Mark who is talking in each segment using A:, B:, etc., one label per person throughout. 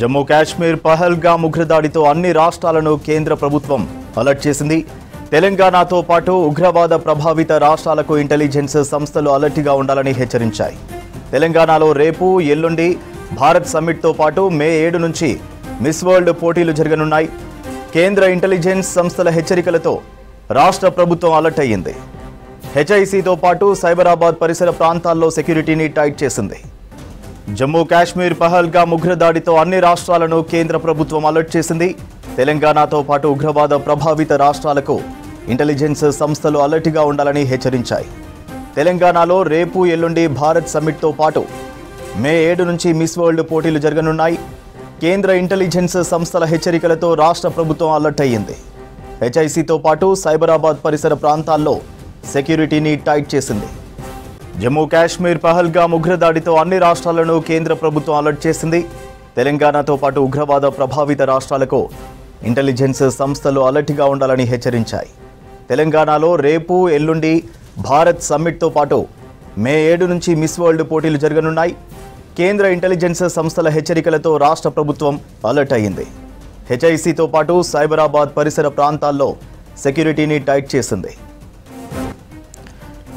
A: జమ్మూ కాశ్మీర్ పహల్గామ్ ఉగ్రదాడితో అన్ని రాష్ట్రాలను కేంద్ర ప్రభుత్వం అలర్ట్ చేసింది. తెలంగాణతో పాటు ఉగ్రవాద ప్రభావిత రాష్ట్రాలకు ఇంటెలిజెన్స్ సంస్థలు అలర్ట్గా ఉండాలని హెచ్చరించాయి. తెలంగాణలో రేపు ఎల్లుండి భారత్ సమ్మిట్తో పాటు మే 7 నుంచి మిస్ వరల్డ్ పోటీలు జరగనున్నాయి. కేంద్ర ఇంటెలిజెన్స్ సంస్థల హెచ్చరికలతో రాష్ట్ర ప్రభుత్వం అలర్ట్ అయ్యింది. హెచ్ఐసితో పాటు సైబరాబాద్ పరిసర ప్రాంతాల్లో సెక్యూరిటీని టైట్ చేసింది. జమ్మూ కాశ్మీర్ పహల్గామ్ ఉగ్రదాడితో అన్ని రాష్ట్రాలను కేంద్ర ప్రభుత్వం అలర్ట్ చేసింది. తెలంగాణతో పాటు ఉగ్రవాద ప్రభావిత రాష్ట్రాలకు ఇంటెలిజెన్స్ సంస్థలు అలర్ట్గా ఉండాలని హెచ్చరించాయి. తెలంగాణలో రేపు ఎల్లుండి భారత్ సమ్మిట్తో పాటు మే 7 నుంచి మిస్ వరల్డ్ పోటీలు జరగనున్నాయి. కేంద్ర ఇంటెలిజెన్స్ సంస్థల హెచ్చరికలతో రాష్ట్ర ప్రభుత్వం అలర్ట్ అయ్యింది. హెచ్ఐసితో పాటు సైబరాబాద్ పరిసర ప్రాంతాల్లో సెక్యూరిటీని టైట్ చేసింది. జమ్మూ కాశ్మీర్ పహల్గామ్ ఉగ్రదాడితో అన్ని రాష్ట్రాలను కేంద్ర ప్రభుత్వం అలర్ట్ చేసింది. తెలంగాణతో పాటు ఉగ్రవాద ప్రభావిత రాష్ట్రాలకు ఇంటెలిజెన్స్ సంస్థలు అలర్ట్గా ఉండాలని హెచ్చరించాయి. తెలంగాణలో రేపు ఎల్లుండి భారత్ సమ్మిట్తో పాటు మే 7 నుంచి మిస్ వరల్డ్ పోటీలు జరగనున్నాయి. కేంద్ర ఇంటెలిజెన్స్ సంస్థల హెచ్చరికలతో రాష్ట్ర ప్రభుత్వం అలర్ట్ అయ్యింది. హెచ్ఐసితో పాటు సైబరాబాద్ పరిసర ప్రాంతాల్లో సెక్యూరిటీని టైట్ చేసింది.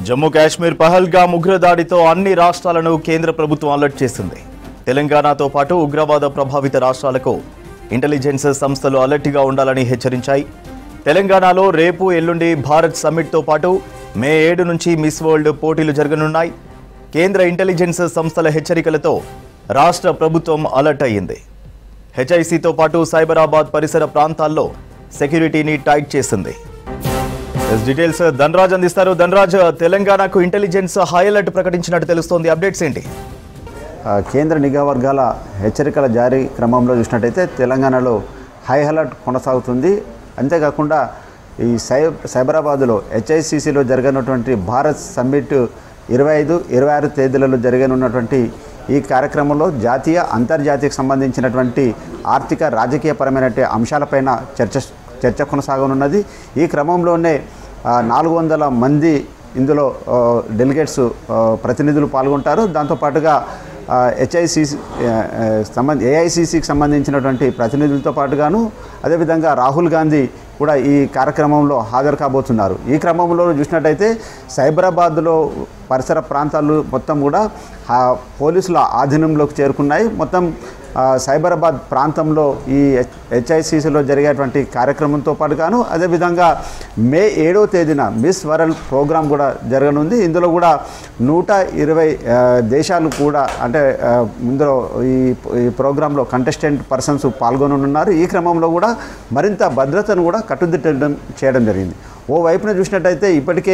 A: జమ్మూ కాశ్మీర్ పహల్గామ్ ఉగ్రదాడితో అన్ని రాష్ట్రాలను కేంద్ర ప్రభుత్వం అలర్ట్ చేసింది. తెలంగాణతో పాటు ఉగ్రవాద ప్రభావిత రాష్ట్రాలకు ఇంటెలిజెన్స్ సంస్థలు అలర్ట్గా ఉండాలని హెచ్చరించాయి. తెలంగాణలో రేపు ఎల్లుండి భారత్ సమ్మిట్తో పాటు మే 7 నుంచి మిస్ వరల్డ్ పోటీలు జరగనున్నాయి. కేంద్ర ఇంటెలిజెన్స్ సంస్థల హెచ్చరికలతో రాష్ట్ర ప్రభుత్వం అలర్ట్ అయ్యింది. హెచ్ఐసితో పాటు సైబరాబాద్ పరిసర ప్రాంతాల్లో సెక్యూరిటీని టైట్ చేసింది. డీటెయిల్స్ ధనరాజ్ అందిస్తారు. ధనరాజ్, తెలంగాణకు ఇంటెలిజెన్స్ హై అలర్ట్ ప్రకటించినట్టు తెలుస్తోంది. అప్డేట్స్ ఏంటి?
B: కేంద్ర నిఘా వర్గాల హెచ్చరికల జారీ క్రమంలో చూసినట్టయితే తెలంగాణలో హై అలర్ట్ కొనసాగుతుంది. అంతేకాకుండా ఈ సైబరాబాద్లో హెచ్ఐసిసిలో జరగనున్నటువంటి భారత్ సమ్మిట్ 25, 26 తేదీలలో జరగనున్నటువంటి ఈ కార్యక్రమంలో జాతీయ అంతర్జాతీయకు సంబంధించినటువంటి ఆర్థిక రాజకీయపరమైన అంశాలపైన చర్చ కొనసాగనున్నది. ఈ క్రమంలోనే 400 మంది ఇందులో డెలిగేట్స్ ప్రతినిధులు పాల్గొంటారు. దాంతోపాటుగా ఏఐసిసికి సంబంధించినటువంటి ప్రతినిధులతో పాటుగాను అదేవిధంగా రాహుల్ గాంధీ కూడా ఈ కార్యక్రమంలో హాజరు కాబోతున్నారు. ఈ క్రమంలో చూసినట్టయితే సైబరాబాద్లో పరిసర ప్రాంతాలు మొత్తం కూడా పోలీసుల ఆధీనంలోకి చేరుకున్నాయి. మొత్తం సైబరాబాద్ ప్రాంతంలో ఈ హెచ్ఐసిసిలో జరిగేటువంటి కార్యక్రమంతో పాటుగాను అదేవిధంగా మే 7వ తేదీన మిస్ వరల్డ్ ప్రోగ్రాం కూడా జరగనుంది. ఇందులో కూడా 120 దేశాలు కూడా అంటే ఇందులో ఈ ప్రోగ్రాంలో కంటెస్టెంట్ పర్సన్స్ పాల్గొననున్నారు. ఈ క్రమంలో కూడా మరింత భద్రతను కూడా కట్టుదిట్టం చేయడం జరిగింది. ఓ వైపున చూసినట్టయితే ఇప్పటికే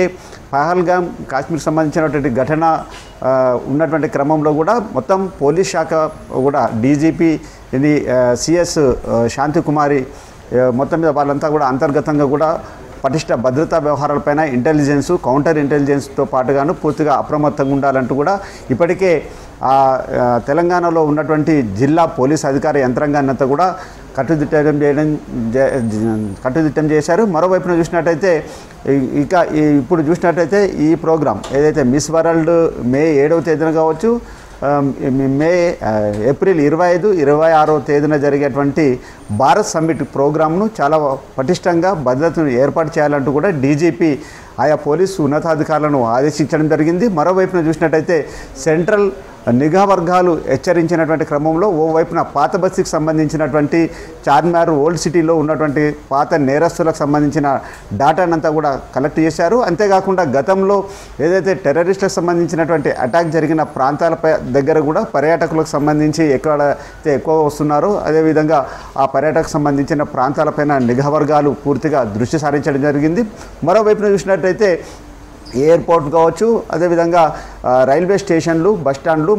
B: పహల్గామ్ కాశ్మీర్కి సంబంధించినటువంటి ఘటన ఉన్నటువంటి క్రమంలో కూడా మొత్తం పోలీస్ శాఖ కూడా డీజీపీ ఇది సిఎస్ శాంతికుమారి మొత్తం మీద వాళ్ళంతా కూడా అంతర్గతంగా కూడా పటిష్ట భద్రతా వ్యవహారాలపైన ఇంటెలిజెన్స్ కౌంటర్ ఇంటెలిజెన్స్తో పాటుగాను పూర్తిగా అప్రమత్తంగా ఉండాలంటూ కూడా ఇప్పటికే తెలంగాణలో ఉన్నటువంటి జిల్లా పోలీస్ అధికార యంత్రాంగాన్ని అంతా కూడా కట్టుదిట్టం చేశారు. మరోవైపున చూసినట్టయితే ఇక ఇప్పుడు చూసినట్టయితే ఈ ప్రోగ్రాం ఏదైతే మిస్ వరల్డ్ మే 7వ తేదీన కావచ్చు, ఏప్రిల్ 25, 26వ తేదీన జరిగేటువంటి భారత్ సమ్మిట్ ప్రోగ్రాంను చాలా పటిష్టంగా భద్రతను ఏర్పాటు చేయాలంటూ కూడా డీజీపీ ఆయా పోలీసు ఉన్నతాధికారులను ఆదేశించడం జరిగింది. మరోవైపున చూసినట్టయితే సెంట్రల్ నిఘా వర్గాలు హెచ్చరించినటువంటి క్రమంలో ఓవైపున పాత బస్తీకి సంబంధించినటువంటి చార్మినార్ ఓల్డ్ సిటీలో ఉన్నటువంటి పాత నేరస్తులకు సంబంధించిన డాటానంతా కూడా కలెక్ట్ చేశారు. అంతేకాకుండా గతంలో ఏదైతే టెర్రరిస్టులకు సంబంధించినటువంటి అటాక్ జరిగిన ప్రాంతాలపై దగ్గర కూడా పర్యాటకులకు సంబంధించి ఎక్కడైతే ఎక్కువ వస్తున్నారో అదేవిధంగా ఆ పర్యాటకు సంబంధించిన ప్రాంతాలపైన నిఘా వర్గాలు పూర్తిగా దృష్టి సారించడం జరిగింది. మరోవైపున చూసినట్టయితే ఎయిర్పోర్ట్ కావచ్చు అదేవిధంగా రైల్వే స్టేషన్లు, బస్టాండ్లు,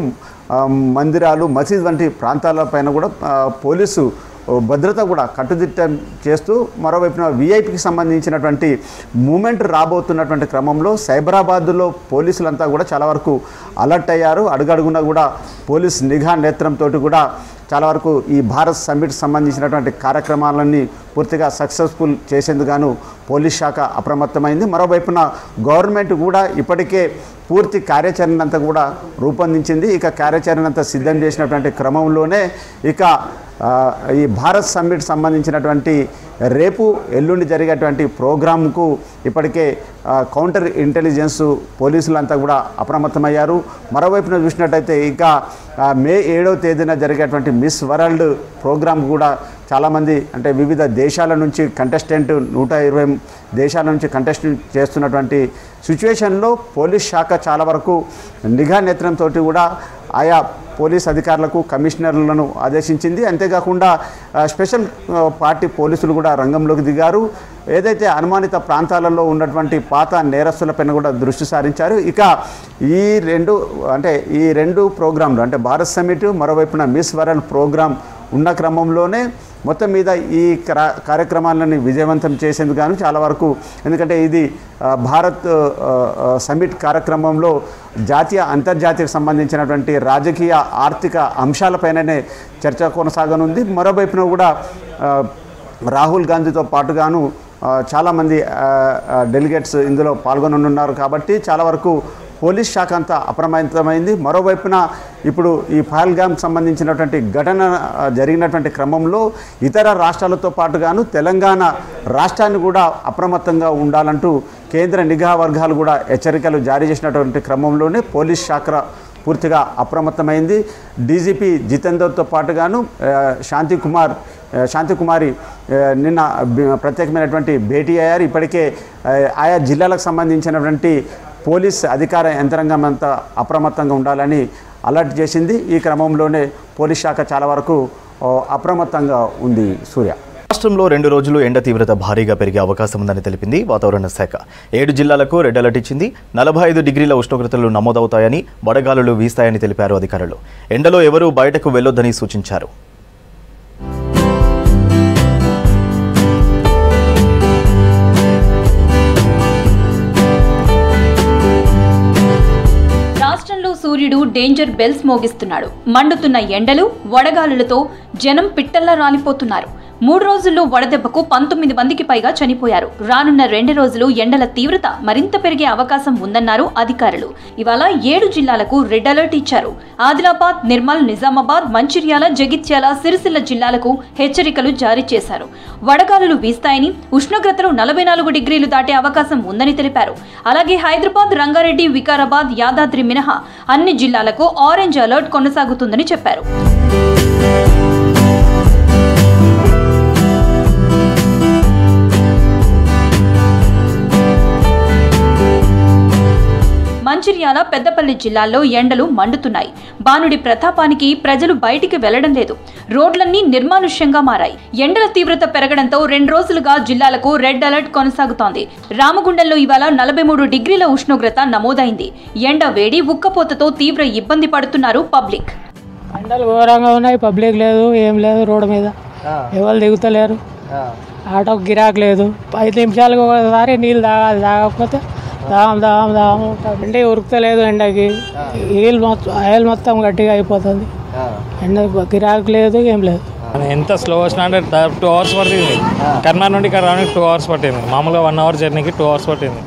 B: మందిరాలు, మసీద్ వంటి ప్రాంతాలపైన కూడా పోలీసు భద్రత కూడా కట్టుదిట్టం చేస్తూ మరోవైపున విఐపికి సంబంధించినటువంటి మూమెంట్ రాబోతున్నటువంటి క్రమంలో సైబరాబాద్లో పోలీసులంతా కూడా చాలా వరకు అలర్ట్ అయ్యారు. అడుగడుగునా కూడా పోలీస్ నిఘా నేత్రంతో కూడా చాలా వరకు ఈ భారత్ సమ్మిట్ సంబంధించినటువంటి కార్యక్రమాలన్నీ పూర్తిగా సక్సెస్ఫుల్ చేసేందుకు గాను పోలీస్ శాఖ అప్రమత్తమైంది. మరోవైపున గవర్నమెంట్ కూడా ఇప్పటికే పూర్తి కార్యాచరణ అంతా కూడా రూపొందించింది. ఇక కార్యాచరణ అంతా సిద్ధం చేసినటువంటి క్రమంలోనే ఇక ఈ భారత్ సమ్మిట్ సంబంధించినటువంటి రేపు ఎల్లుండి జరిగేటువంటి ప్రోగ్రాంకు ఇప్పటికే కౌంటర్ ఇంటెలిజెన్స్ పోలీసులంతా కూడా అప్రమత్తమయ్యారు. మరోవైపున చూసినట్టయితే ఇక మే 7వ తేదీన జరిగేటువంటి మిస్ వరల్డ్ ప్రోగ్రాం కూడా చాలామంది అంటే వివిధ దేశాల నుంచి కంటెస్టెంట్ 120 దేశాల నుంచి కంటెస్టెంట్ చేస్తున్నటువంటి సిచ్యువేషన్లో పోలీస్ శాఖ చాలా వరకు నిఘా నేత్రంతో కూడా ఆయా పోలీస్ అధికారులకు కమిషనర్లను ఆదేశించింది. అంతేకాకుండా స్పెషల్ పార్టీ పోలీసులు కూడా రంగంలోకి దిగారు. ఏదైతే అనుమానిత ప్రాంతాలలో ఉన్నటువంటి పాత నేరస్తులపైన కూడా దృష్టి సారించారు. ఇక ఈ రెండు ప్రోగ్రాంలు అంటే భారత్ సమ్మిట్ మరోవైపున మిస్ వరల్డ్ ప్రోగ్రాం ఉన్న క్రమంలోనే మొత్తం మీద ఈ కార్యక్రమాలను విజయవంతం చేసేందుకు గాను చాలా వరకు ఎందుకంటే ఇది భారత్ సమ్మిట్ కార్యక్రమంలో జాతీయ అంతర్జాతీయకు సంబంధించినటువంటి రాజకీయ ఆర్థిక అంశాలపైననే చర్చ కొనసాగనుంది. మరోవైపున కూడా రాహుల్ గాంధీతో పాటుగాను చాలామంది డెలిగేట్స్ ఇందులో పాల్గొననున్నారు కాబట్టి చాలా వరకు పోలీస్ శాఖ అంతా అప్రమత్తమైంది. మరోవైపున ఇప్పుడు ఈ పహల్గామ్కి సంబంధించినటువంటి ఘటన జరిగినటువంటి క్రమంలో ఇతర రాష్ట్రాలతో పాటుగాను తెలంగాణ రాష్ట్రాన్ని కూడా అప్రమత్తంగా ఉండాలంటూ కేంద్ర నిఘా వర్గాలు కూడా హెచ్చరికలు జారీ చేసినటువంటి క్రమంలోనే పోలీస్ శాఖ పూర్తిగా అప్రమత్తమైంది. డీజీపీ జితేందర్తో పాటుగాను శాంతికుమారి నిన్న ప్రత్యేకమైనటువంటి భేటీ అయ్యారు. ఇప్పటికే ఆయా జిల్లాలకు సంబంధించినటువంటి పోలీస్ అధికార యంత్రాంగం అంతా అప్రమత్తంగా ఉండాలని అలర్ట్ చేసింది. ఈ క్రమంలోనే పోలీస్ శాఖ చాలా వరకు అప్రమత్తంగా ఉంది. సూర్య
A: రాష్ట్రంలో 2 రోజులు ఎండ తీవ్రత భారీగా పెరిగే అవకాశం ఉందని తెలిపింది వాతావరణ శాఖ. 7 జిల్లాలకు రెడ్ అలర్ట్ ఇచ్చింది. 45 డిగ్రీల ఉష్ణోగ్రతలు నమోదవుతాయని, వడగాలులు వీస్తాయని తెలిపారు అధికారులు. ఎండలో ఎవరూ బయటకు వెళ్లొద్దని సూచించారు.
C: సూర్యుడు డేంజర్ బెల్స్ మోగిస్తున్నాడు. మండుతున్న ఎండలు, వడగాలులతో జనం పిట్టల్లా రాలిపోతున్నారు. 3 రోజుల్లో వడదెబ్బకు 19 మందికి పైగా చనిపోయారు. రానున్న 2 రోజులు ఎండల తీవ్రత మరింత పెరిగే అవకాశం ఉందన్నారు అధికారులు. ఇవాళ 7 జిల్లాలకు రెడ్ అలర్ట్ ఇచ్చారు. ఆదిలాబాద్, నిర్మల్, నిజామాబాద్, మంచిర్యాల, జగిత్యాల, సిరిసిల్ల జిల్లాలకు హెచ్చరికలు జారీ చేశారు. వడగాలులు వీస్తాయని, ఉష్ణోగ్రతలు 44 డిగ్రీలు దాటే అవకాశం ఉందని తెలిపారు. అలాగే హైదరాబాద్, రంగారెడ్డి, వికారాబాద్, యాదాద్రి మినహా అన్ని జిల్లాలకు ఆరెంజ్ అలర్ట్ కొనసాగుతుందని చెప్పారు. మంచిర్యాల, పెద్దపల్లి జిల్లాల్లో ఎండలు మండుతున్నాయి. బానుడి ప్రతాపానికి ప్రజలు బయటికి వెళ్లడం లేదు. రోడ్లన్నీ నిర్మానుష్యంగా మారాయి. ఎండల తీవ్రత పెరగడంతో 2 రోజులుగా జిల్లాలకు రెడ్ అలర్ట్ కొనసాగుతోంది. రామగుండంలో ఇవాళ 43 డిగ్రీల ఉష్ణోగ్రత నమోదైంది. ఎండ వేడి, ఉక్కపోతతో తీవ్ర ఇబ్బంది పడుతున్నారు పబ్లిక్.
D: ఎండలు ఘోరంగా ఉన్నాయి. పబ్లిక్ లేదు, ఏం లేదు. రోడ్డు మీద ఎవరు దిగుతలేరు. ఆటోకి గిరాకు లేదు. 5 నిమిషాలకు ఒకసారి నీళ్ళు తాగాలి. తాగకపోతే దాము ఎండ ఉరుకుతలేదు. ఎండకి ఆయిల్ మొత్తం గట్టిగా అయిపోతుంది. ఎండ గిరాకు లేదు, ఏం లేదు.
E: ఎంత స్లో వచ్చినా అంటే 2 అవర్స్ పట్టింది. కర్నాటక నుండి ఇక్కడ రావడానికి 2 అవర్స్ పట్టింది. మామూలుగా 1 అవర్ జర్నీకి 2 అవర్స్ పట్టింది.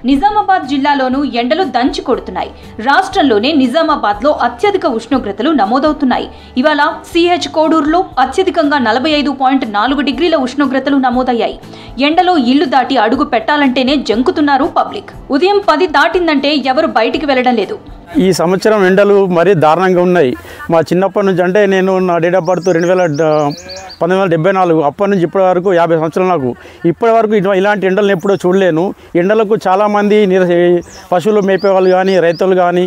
C: నిజామాబాద్ జిల్లాలోనూ ఎండలు దంచి కొడుతున్నాయి. రాష్ట్రంలోనే నిజామాబాద్లో అత్యధిక ఉష్ణోగ్రతలు నమోదవుతున్నాయి. ఇవాళ సిహెచ్ కోడూరులో అత్యధికంగా 45.4 డిగ్రీల ఉష్ణోగ్రతలు నమోదయ్యాయి. ఎండలో ఇల్లు దాటి అడుగు పెట్టాలంటేనే జంకుతున్నారు పబ్లిక్. ఉదయం 10 దాటిందంటే ఎవరు బయటికి వెళ్లడం లేదు.
F: ఈ సంవత్సరం ఎండలు మరీ దారుణంగా ఉన్నాయి. మా చిన్నప్పటి నుంచి అంటే నేను నా డేట్ ఆఫ్ బర్త్ 1974 అప్పటి నుంచి ఇప్పటి వరకు 50 సంవత్సరాలు. నాకు ఇప్పటి వరకు ఇలాంటి ఎండలను ఎప్పుడూ చూడలేను. ఎండలకు చాలామంది పశువులు మేపేవాళ్ళు కానీ, రైతులు కానీ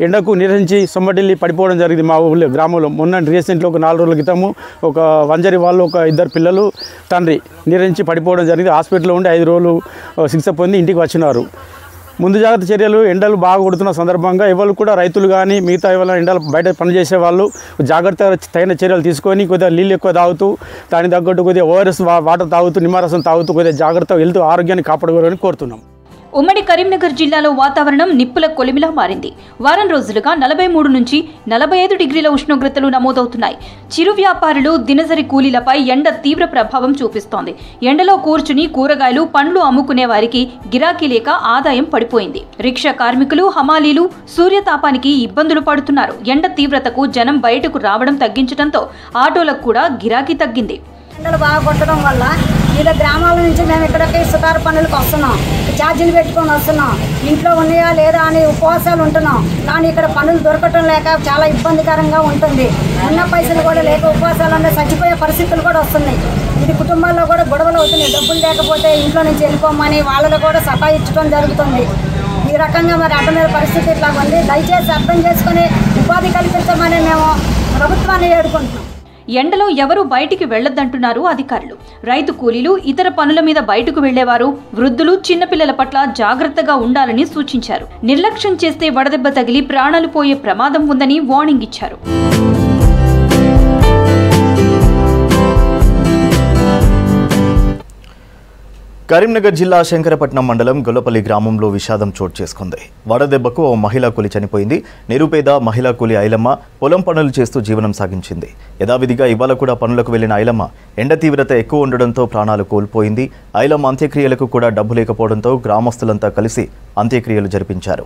F: ఎండకు నిరసించి సొమ్మటిల్లి పడిపోవడం జరిగింది మా ఊళ్ళో, గ్రామంలో. మొన్న రీసెంట్లో ఒక 4 రోజుల క్రితము ఒక వంజరి వాళ్ళు, ఒక 2 పిల్లలు, తండ్రి నిరసించి పడిపోవడం జరిగింది. హాస్పిటల్లో ఉండి 5 రోజులు చికిత్స పొంది ఇంటికి వచ్చినారు. ముందు జాగ్రత్త చర్యలు, ఎండలు బాగా కొడుతున్న సందర్భంగా ఎవరు కూడా రైతులు కానీ మిగతా ఎవరైనా ఎండలు బయట పనిచేసే వాళ్ళు జాగ్రత్తగా తగిన చర్యలు తీసుకొని కొద్దిగా నీళ్ళు ఎక్కువ తాగుతూ, దానికి తగ్గట్టు కొద్దిగా ఓఆర్ఎస్ వాటర్ తాగుతూ, నిమ్మరసం తాగుతూ కొద్దిగా జాగ్రత్తగా వెళ్తూ ఆరోగ్యాన్ని కాపాడుకోవాలని కోరుతున్నాం.
C: ఉమ్మడి కరీంనగర్ జిల్లాలో వాతావరణం నిప్పుల కొలిమిలా మారింది. వారం రోజులుగా 43 నుంచి 45 డిగ్రీల ఉష్ణోగ్రతలు నమోదవుతున్నాయి. చిరు వ్యాపారులు, దినసరి కూలీలపై ఎండ తీవ్ర ప్రభావం చూపిస్తోంది. ఎండలో కూర్చుని కూరగాయలు, పండ్లు అమ్ముకునే వారికి గిరాకీ లేక ఆదాయం పడిపోయింది. రిక్షా కార్మికులు, హమాలీలు సూర్యతాపానికి ఇబ్బందులు పడుతున్నారు. ఎండ తీవ్రతకు జనం బయటకు రావడం తగ్గించడంతో ఆటోలకు కూడా గిరాకీ తగ్గింది.
G: ఎండలు బాగా కొట్టడం వల్ల వివిధ గ్రామాల నుంచి మేము ఇక్కడికి సుతారు పనులకు వస్తున్నాం, ఛార్జీలు పెట్టుకొని వస్తున్నాం. ఇంట్లో ఉన్నాయా లేదా అని ఉపవాసాలు ఉంటున్నాం. కానీ ఇక్కడ పనులు దొరకటం లేక చాలా ఇబ్బందికరంగా ఉంటుంది. ఉన్న పైసలు కూడా లేక ఉపవాసాలు చచ్చిపోయే పరిస్థితులు కూడా వస్తున్నాయి. ఇది కుటుంబాల్లో కూడా గొడవలు అవుతున్నాయి. డబ్బులు లేకపోతే ఇంట్లో నుంచి వెళ్ళిపోమని వాళ్ళలో కూడా సతాయించడం జరుగుతుంది. ఈ రకంగా మరి అర్థమైన పరిస్థితి ఇట్లా ఉంది. దయచేసి అర్థం చేసుకుని ఉపాధి కల్పించమని మేము ప్రభుత్వాన్ని వేడుకుంటున్నాం.
C: ఎండలో ఎవరూ బయటికి వెళ్లొద్దంటున్నారు అధికారులు. రైతు కూలీలు, ఇతర పనుల మీద బయటకు వెళ్లేవారు, వృద్ధులు, చిన్నపిల్లల పట్ల జాగ్రత్తగా ఉండాలని సూచించారు. నిర్లక్ష్యం చేస్తే వడదెబ్బ తగిలి ప్రాణాలు పోయే ప్రమాదం ఉందని వార్నింగ్ ఇచ్చారు.
A: కరీంనగర్ జిల్లా శంకరపట్నం మండలం గొల్లపల్లి గ్రామంలో విషాదం చోటు చేసుకుంది. వడదెబ్బకు ఓ మహిళా కూలి చనిపోయింది. నిరుపేద మహిళా కూలి ఐలమ్మ పొలం పనులు చేస్తూ జీవనం సాగించింది. యథావిధిగా ఇవాళ కూడా పనులకు వెళ్లిన ఐలమ్మ ఎండ తీవ్రత ఎక్కువ ఉండడంతో ప్రాణాలు కోల్పోయింది. ఐలమ్మ అంత్యక్రియలకు కూడా డబ్బు లేకపోవడంతో గ్రామస్తులంతా కలిసి అంత్యక్రియలు జరిపించారు.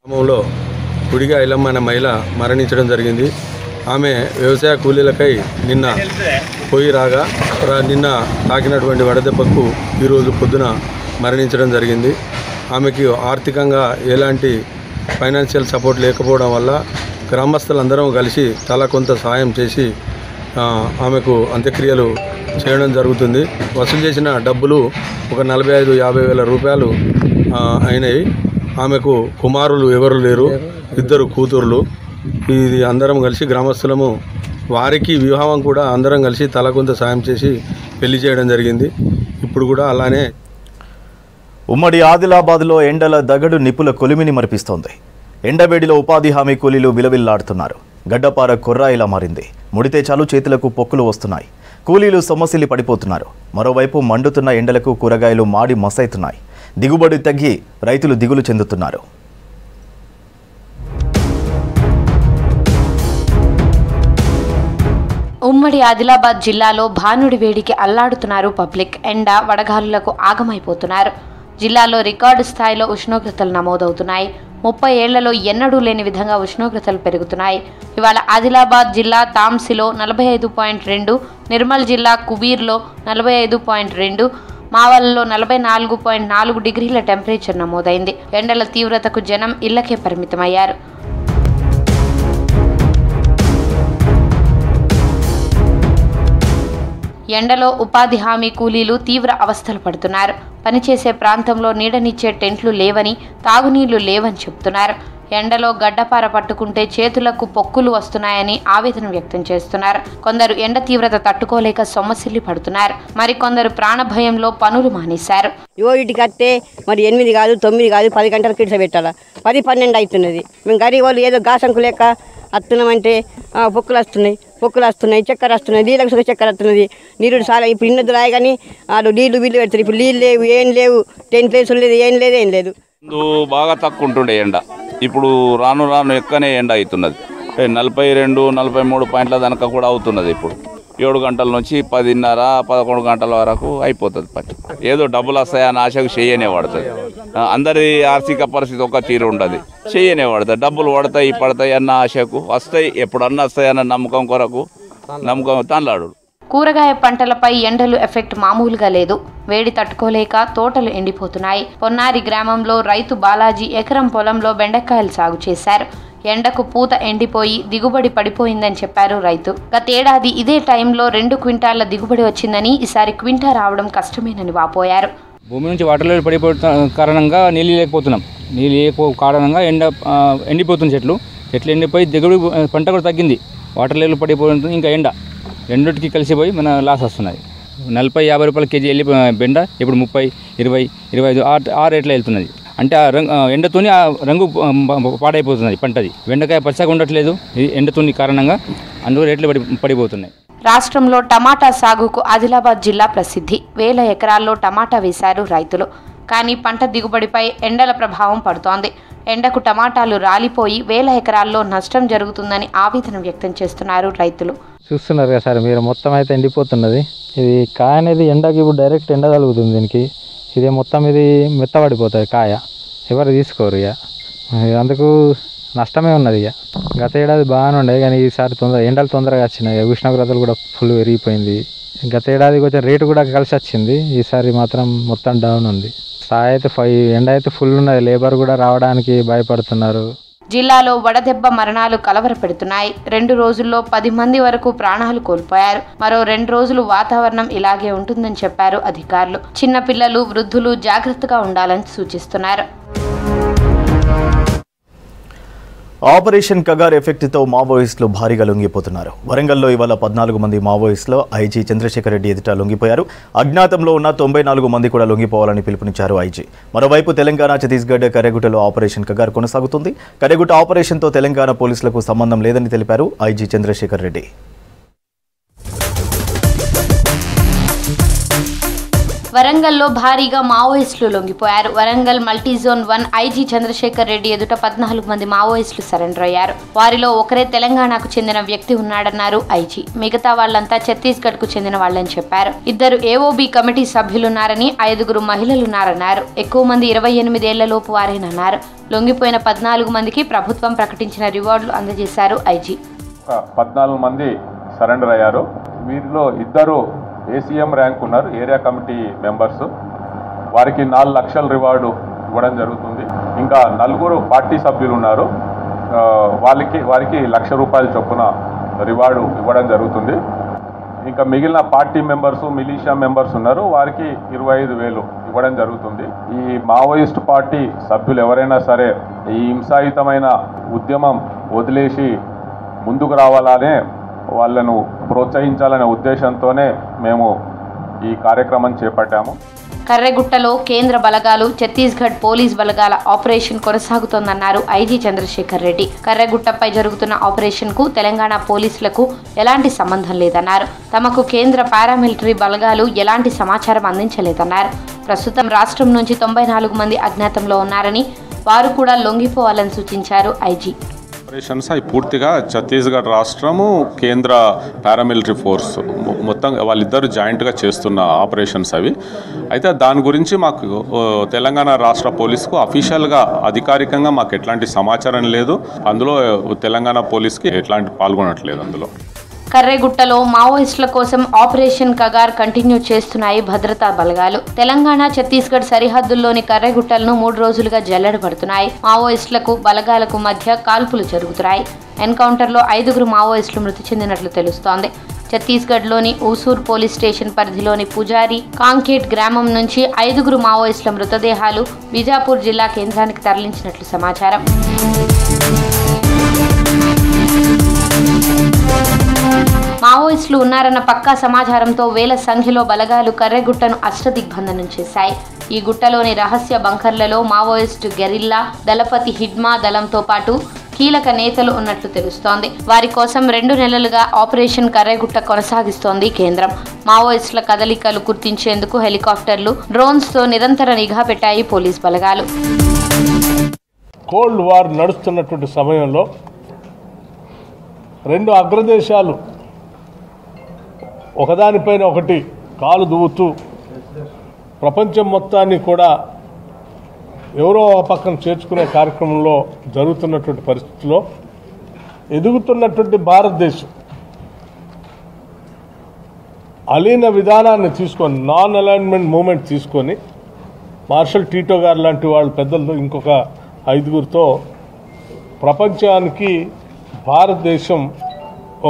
H: గ్రామంలో గుడిగా ఐలమ్మ అనే మహిళ మరణించడం జరిగింది. ఆమె వ్యవసాయ కూలీలకై నిన్న పోయి రాగా నిన్న తాకినటువంటి వడదెబ్బకు ఈరోజు పొద్దున మరణించడం జరిగింది. ఆమెకి ఆర్థికంగా ఎలాంటి ఫైనాన్షియల్ సపోర్ట్ లేకపోవడం వల్ల గ్రామస్తులందరం కలిసి తల కొంత సాయం చేసి ఆమెకు అంత్యక్రియలు చేయడం జరుగుతుంది. వసూలు చేసిన డబ్బులు ఒక 45-50 వేల రూపాయలు అయినాయి. ఆమెకు కుమారులు ఎవరు లేరు, 2 కూతుర్లు. ఇది అందరం కలిసి గ్రామస్తులము వారికి వివాహం కూడా అందరం కలిసి తల కొంత సాయం చేసి పెళ్లి చేయడం జరిగింది. ఇప్పుడు కూడా అలానే.
A: ఉమ్మడి ఆదిలాబాద్లో ఎండల దగడు నిప్పుల కొలిమిని మరిపిస్తోంది. ఎండవేడిలో ఉపాధి హామీ కూలీలు విలవిల్లాడుతున్నారు. గడ్డపార కొర్రాయిలా మారింది. ముడితే చాలు చేతులకు పొక్కులు వస్తున్నాయి. కూలీలు సొమ్మసిల్లి పడిపోతున్నారు. మరోవైపు మండుతున్న ఎండలకు కూరగాయలు మాడి మసైతున్నాయి. దిగుబడి తగ్గి రైతులు దిగులు చెందుతున్నారు.
I: ఉమ్మడి ఆదిలాబాద్ జిల్లాలో భానుడి వేడికి అల్లాడుతున్నారు పబ్లిక్. ఎండ వడగాలులకు ఆగమైపోతున్నారు. జిల్లాలో రికార్డు స్థాయిలో ఉష్ణోగ్రతలు నమోదవుతున్నాయి. 30 ఏళ్లలో ఎన్నడూ లేని విధంగా ఉష్ణోగ్రతలు పెరుగుతున్నాయి. ఇవాళ ఆదిలాబాద్ జిల్లా తాంసిలో 45.2, నిర్మల్ జిల్లా కుబీర్లో 45.2, మావల్లో 44.4 డిగ్రీల టెంపరేచర్ నమోదైంది. ఎండల తీవ్రతకు జనం ఇళ్లకే పరిమితమయ్యారు. ఎండలో ఉపాధి హామీ కూలీలు తీవ్ర అవస్థలు పడుతున్నారు. పనిచేసే ప్రాంతంలో నీడనిచ్చే టెంట్లు లేవని, తాగునీళ్లు లేవని చెబుతున్నారు. ఎండలో గడ్డపార పట్టుకుంటే చేతులకు పొక్కులు వస్తున్నాయని ఆవేదన వ్యక్తం చేస్తున్నారు. కొందరు ఎండ తీవ్రత తట్టుకోలేక సొమ్మసిల్లి పడుతున్నారు. మరికొందరు ప్రాణభయంలో పనులు మానేశారు.
J: ఇంటికి వస్తే మరి 8 కాదు 9 కాదు 10 గంటలకు కిడిస పెట్టాలా, 10-12 అవుతున్నది. మేము గరీబ్ వాళ్ళు ఏదో గాసంకు లేక వస్తున్నామంటే పొక్కులు వస్తున్నాయి, చక్కెర వస్తున్నాయి, నీళ్ళకు చక్కెర వస్తున్నది. నీరు చాలా ఇప్పుడు ఇన్నది రాయి కానీ వాళ్ళు నీళ్లు పెడతారు. ఇప్పుడు నీళ్ళు లేవు, ఏం లేవు, టెంట్ లేదు, ఏం లేదు.
K: బాగా తక్కువ ఉంటుండే ఎండ. ఇప్పుడు రాను ఎక్కనే ఎండ అవుతున్నది. 42-43 పాయింట్ల దానిక కూడా అవుతున్నది. ఇప్పుడు 7 గంటల నుంచి 10:30-11 గంటల వరకు అయిపోతుంది పని. ఏదో డబ్బులు వస్తాయని ఆశకు చేయనే పడుతుంది. అందరి ఆర్థిక పరిస్థితి ఒక తీరు ఉండదు, చేయనే పడుతుంది. డబ్బులు పడతాయి అన్న ఆశకు వస్తాయి, ఎప్పుడన్నా వస్తాయన్న నమ్మకం కొరకు తనలాడు.
I: కూరగాయ పంటలపై ఎండలు ఎఫెక్ట్ మామూలుగా లేదు. వేడి తట్టుకోలేక తోటలు ఎండిపోతున్నాయి. పొన్నారి గ్రామంలో రైతు బాలాజీ ఎకరం పొలంలో బెండకాయలు సాగు చేశారు. ఎండకు పూత ఎండిపోయి దిగుబడి పడిపోయిందని చెప్పారు రైతు. గతేడాది ఇదే టైంలో 2 క్వింటాళ్ల దిగుబడి వచ్చిందని, ఈసారి క్వింటా రావడం కష్టమేనని వాపోయారు.
L: భూమి నుంచి వాటర్ లెవెల్ పడిపోతున్న కారణంగా నీళ్ళు లేకపోతున్నాం. నీళ్ళు లేకపో కారణంగా ఎండిపోతుంది. చెట్లు ఎండిపోయి దిగుబడి పంట కూడా తగ్గింది. వాటర్ లెవెల్ పడిపోతుంది, ఇంకా ఎండ రెండింటికి కలిసిపోయి మన లాస్ వస్తున్నది. 40-50 రూపాయల కేజీ వెళ్ళి బెండ ఇప్పుడు 30-20-25 ఆ రేట్లో వెళ్తున్నది. అంటే ఆ ఎండతోని ఆ రంగు పాడైపోతున్నది పంటది. బెండకాయ పచ్చగా ఉండట్లేదు ఎండతోని కారణంగా, అందులో రేట్లు పడిపోతున్నాయి.
I: రాష్ట్రంలో టమాటా సాగుకు ఆదిలాబాద్ జిల్లా ప్రసిద్ధి. వేల ఎకరాల్లో టమాటా వేశారు రైతులు. కానీ పంట దిగుబడిపై ఎండల ప్రభావం పడుతోంది. ఎండకు టమాటాలు రాలిపోయి వేల ఎకరాల్లో నష్టం జరుగుతుందని ఆవేదన వ్యక్తం చేస్తున్నారు రైతులు.
E: చూస్తున్నారు కదా సార్ మీరు, మొత్తం అయితే ఎండిపోతున్నది. ఇది కాయ అనేది ఎండకి ఇప్పుడు డైరెక్ట్ ఎండ తగులుతుంది దీనికి. ఇది మొత్తం ఇది మెత్తబడిపోతుంది కాయ, ఎవరు తీసుకోరు. ఇక అందుకు నష్టమే ఉన్నది. ఇక గత ఏడాది బాగానే ఉండేది కానీ ఈసారి ఎండలు తొందరగా వచ్చినాయి. ఉష్ణోగ్రతలు కూడా ఫుల్ పెరిగిపోయింది. గత ఏడాది కొంచెం రేటు కూడా కలిసి వచ్చింది. ఈసారి మాత్రం మొత్తం డౌన్ ఉంది. స్థాయి అయితే ఎండ అయితే ఫుల్ ఉన్నది. లేబర్ కూడా రావడానికి భయపడుతున్నారు.
I: జిల్లాలో వడదెబ్బ మరణాలు కలవరపెడుతున్నాయి. 2 రోజుల్లో 10 మంది వరకు ప్రాణాలు కోల్పోయారు. మరో 2 రోజులు వాతావరణం ఇలాగే ఉంటుందని చెప్పారు అధికారులు. చిన్నపిల్లలు, వృద్ధులు జాగ్రత్తగా ఉండాలని సూచిస్తున్నారు.
A: ఆపరేషన్ కగార్ ఎఫెక్ట్తో మావోయిస్టులు భారీగా లొంగిపోతున్నారు. వరంగల్లో ఇవాళ 14 మంది మావోయిస్టులు ఐజీ చంద్రశేఖర్ రెడ్డి ఎదుట లొంగిపోయారు. అజ్ఞాతంలో ఉన్న 94 మంది కూడా లొంగిపోవాలని పిలుపునిచ్చారు ఐజీ. మరోవైపు తెలంగాణ, ఛత్తీస్గఢ్, కర్రెగుట్టలో ఆపరేషన్ కగార్ కొనసాగుతుంది. కర్రెగుట్ట ఆపరేషన్తో తెలంగాణ పోలీసులకు సంబంధం లేదని తెలిపారు ఐజీ చంద్రశేఖర్ రెడ్డి.
I: వరంగల్లో భారీగా మావోయిస్టులు లొంగిపోయారు. వరంగల్ మల్టీజోన్ 1 ఐజీ చంద్రశేఖర్ రెడ్డి ఎదుట 14 మంది మావోయిస్టులు సరెండర్ అయ్యారు. వారిలో ఒకరే తెలంగాణకు చెందిన వ్యక్తి ఉన్నాడన్నారు ఐజీ. మిగతా వాళ్లంతా ఛత్తీస్గఢ్ కు చెందిన వాళ్లని చెప్పారు. 2 ఏఓబీ కమిటీ సభ్యులున్నారని, 5 మహిళలున్నారన్నారు. ఎక్కువ మంది 28 ఏళ్లలోపు వారేనన్నారు. లొంగిపోయిన 14 మందికి ప్రభుత్వం ప్రకటించిన రివార్డులు అందజేశారు ఐజీ.
M: 14 మంది సరెండర్ అయ్యారు. వీరిలో 2 ఏసీఎం ర్యాంక్ ఉన్నారు, ఏరియా కమిటీ మెంబర్స్. వారికి 4 లక్షల రివార్డు ఇవ్వడం జరుగుతుంది. ఇంకా 4 పార్టీ సభ్యులు ఉన్నారు, వారికి ₹1,00,000 చొప్పున రివార్డు ఇవ్వడం జరుగుతుంది. ఇంకా మిగిలిన పార్టీ మెంబర్స్, మిలీషియా మెంబర్స్ ఉన్నారు, వారికి 25,000 ఇవ్వడం జరుగుతుంది. ఈ మావోయిస్ట్ పార్టీ సభ్యులు ఎవరైనా సరే ఈ హింసాయుతమైన ఉద్యమం వదిలేసి ముందుకు రావాలనే వాళ్ళను ప్రోత్సహించాలనే ఉద్దేశంతోనే మేము ఈ కార్యక్రమం చేపట్టాము.
I: కర్రెగుట్టలో కేంద్ర బలగాలు, ఛత్తీస్గఢ్ పోలీస్ బలగాల ఆపరేషన్ కొనసాగుతోందన్నారు ఐజీ చంద్రశేఖర్ రెడ్డి. కర్రెగుట్టపై జరుగుతున్న ఆపరేషన్ కు తెలంగాణ పోలీసులకు ఎలాంటి సంబంధం లేదన్నారు. తమకు కేంద్ర పారామిలిటరీ బలగాలు ఎలాంటి సమాచారం అందించలేదన్నారు. ప్రస్తుతం రాష్ట్రం నుంచి 94 మంది అజ్ఞాతంలో ఉన్నారని, వారు కూడా లొంగిపోవాలని సూచించారు ఐజీ.
M: ఆపరేషన్స్ అవి పూర్తిగా ఛత్తీస్గఢ్ రాష్ట్రము, కేంద్ర పారామిలిటరీ ఫోర్స్ మొత్తం వాళ్ళిద్దరు జాయింట్గా చేస్తున్న ఆపరేషన్స్ అవి. అయితే దాని గురించి మాకు తెలంగాణ రాష్ట్ర పోలీసుకు అఫీషియల్గా అధికారికంగా మాకు ఎట్లాంటి సమాచారం లేదు. అందులో తెలంగాణ పోలీస్కి ఎట్లాంటి పాల్గొనట్లేదు. అందులో
I: కర్రెగుట్టలో మావోయిస్టుల కోసం ఆపరేషన్ కగార్ కంటిన్యూ చేస్తున్నాయి భద్రతా బలగాలు. తెలంగాణ, ఛత్తీస్గఢ్ సరిహద్దుల్లోని కర్రెగుట్టలను 3 రోజులుగా జల్లెడపడుతున్నాయి. మావోయిస్టులకు బలగాలకు మధ్య కాల్పులు జరుగుతున్నాయి. ఎన్కౌంటర్లో 5 మావోయిస్టులు మృతి చెందినట్లు తెలుస్తోంది. ఛత్తీస్గఢ్లోని ఊసూర్ పోలీస్ స్టేషన్ పరిధిలోని పుజారి కాంకేట్ గ్రామం నుంచి 5 మావోయిస్టుల మృతదేహాలు బీజాపూర్ జిల్లా కేంద్రానికి తరలించినట్లు సమాచారం. మావోయిస్టులు ఉన్నారన్న పక్కా సమాచారంతో వేల సంఖ్యలో బలగాలు కర్రెగుట్టను అష్టదిగ్బంధనం చేశాయి. ఈ గుట్టలోని రహస్య బంకర్లలో మావోయిస్టు గెరిల్లా, దళపతి హిడ్మా దళంతో పాటు కీలక నేతలు ఉన్నట్లు తెలుస్తోంది. వారి కోసం 2 నెలలుగా ఆపరేషన్ కర్రెగుట్ట కొనసాగిస్తోంది కేంద్రం. మావోయిస్టుల కదలికలు గుర్తించేందుకు హెలికాప్టర్లు, డ్రోన్స్తో నిరంతర నిఘా పెట్టాయి పోలీస్ బలగాలు.
N: కోల్డ్ వార్ నడుస్తున్నటువంటి సమయంలో 2 అగ్రదేశాలు ఒకదానిపైన ఒకటి కాలు దువ్వుతూ ప్రపంచం మొత్తాన్ని కూడా ఎవరో పక్కన చేర్చుకునే కార్యక్రమంలో జరుగుతున్నటువంటి పరిస్థితుల్లో ఎదుగుతున్నటువంటి భారతదేశం అలీన విధానాన్ని తీసుకొని, నాన్ అలైన్మెంట్ మూమెంట్ తీసుకొని, మార్షల్ టీటో గారు లాంటి వాళ్ళు పెద్దలతో ఇంకొక 5గురితో ప్రపంచానికి భారతదేశం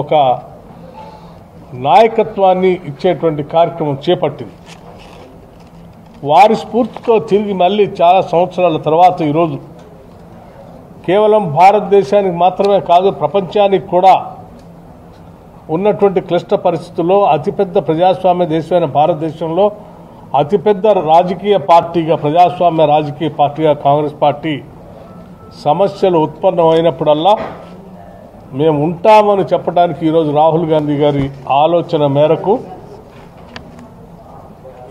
N: ఒక నాయకత్వాన్ని ఇచ్చేటువంటి కార్యక్రమం చేపట్టింది. వారి స్ఫూర్తితో తిరిగి మళ్ళీ చాలా సంవత్సరాల తర్వాత ఈరోజు కేవలం భారతదేశానికి మాత్రమే కాదు, ప్రపంచానికి కూడా ఉన్నటువంటి క్లిష్ట పరిస్థితుల్లో అతిపెద్ద ప్రజాస్వామ్య దేశమైన భారతదేశంలో అతిపెద్ద రాజకీయ పార్టీగా, ప్రజాస్వామ్య రాజకీయ పార్టీగా కాంగ్రెస్ పార్టీ సమస్యలు ఉత్పన్నమైనప్పుడల్లా మేము ఉంటామని చెప్పడానికి ఈరోజు రాహుల్ గాంధీ గారి ఆలోచన మేరకు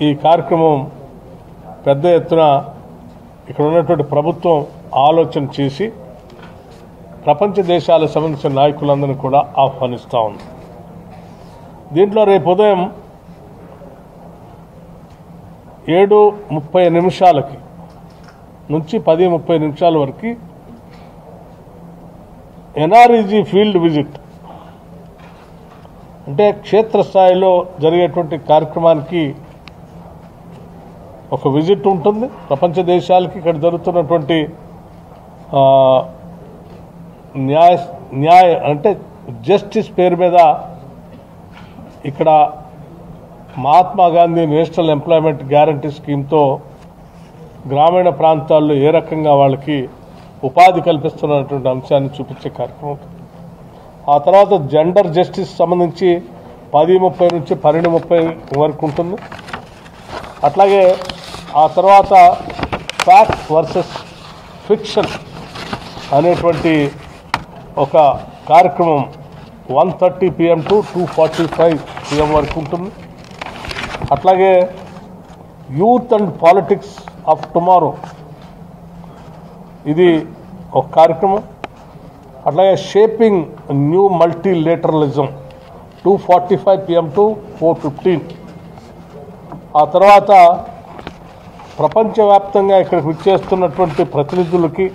N: ఈ కార్యక్రమం పెద్ద ఎత్తున ఇక్కడ ఉన్నటువంటి ప్రభుత్వం ఆలోచన చేసి ప్రపంచ దేశాలకు సంబంధించిన నాయకులందరినీ కూడా ఆహ్వానిస్తూ ఉంది. దీంట్లో రేపు ఉదయం 7:30 నుంచి 10:30 వరకు ఎన్ఆర్ఈజీ ఫీల్డ్ విజిట్ అంటే క్షేత్రస్థాయిలో జరిగేటువంటి కార్యక్రమానికి ఒక విజిట్ ఉంటుంది. ప్రపంచ దేశాలకి ఇక్కడ జరుగుతున్నటువంటి న్యాయ అంటే జస్టిస్ పేరు మీద ఇక్కడ Mahatma Gandhi national employment guarantee స్కీమ్తో గ్రామీణ ప్రాంతాల్లో ఏ రకంగా వాళ్ళకి ఉపాధి కల్పిస్తున్నటువంటి అంశాన్ని చూపించే కార్యక్రమం. ఆ తర్వాత జెండర్ జస్టిస్ సంబంధించి 10:30 నుంచి 12:30 వరకు ఉంటుంది. అట్లాగే ఆ తర్వాత ఫ్యాక్ట్ వర్సెస్ ఫిక్షన్ అనేటువంటి ఒక కార్యక్రమం 1:30 PM టు 2:45 PM వరకు ఉంటుంది. అట్లాగే youth and politics of tomorrow ఇది ఒక కార్యక్రమం. అట్లాగే shaping new multilateralism 2:45 PM to 4:15. ఆ తర్వాత ప్రపంచవ్యాప్తంగా ఇక్కడికి విచ్చేస్తున్నటువంటి ప్రతినిధులకి